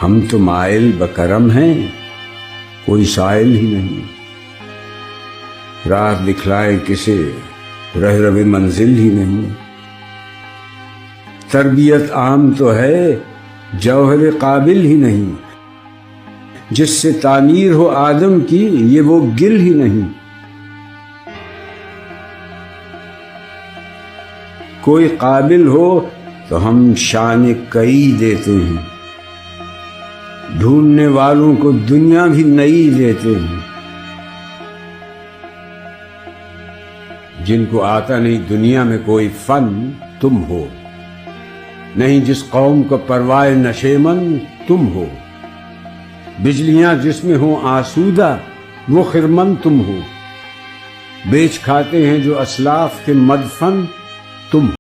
ہم تو مائل بکرم ہیں، کوئی سائل ہی نہیں، راہ دکھلائے کسے رہ منزل ہی نہیں۔ تربیت عام تو ہے جوہر قابل ہی نہیں، جس سے تعمیر ہو آدم کی یہ وہ گل ہی نہیں۔ کوئی قابل ہو تو ہم شان کئی دیتے ہیں، ڈھونڈنے والوں کو دنیا بھی نئی دیتے ہیں۔ جن کو آتا نہیں دنیا میں کوئی فن تم ہو، نہیں جس قوم کو پرواہ نشیمن تم ہو۔ بجلیاں جس میں ہوں آسودہ وہ خرمن تم ہو، بیچ کھاتے ہیں جو اسلاف کے مدفن تم ہو۔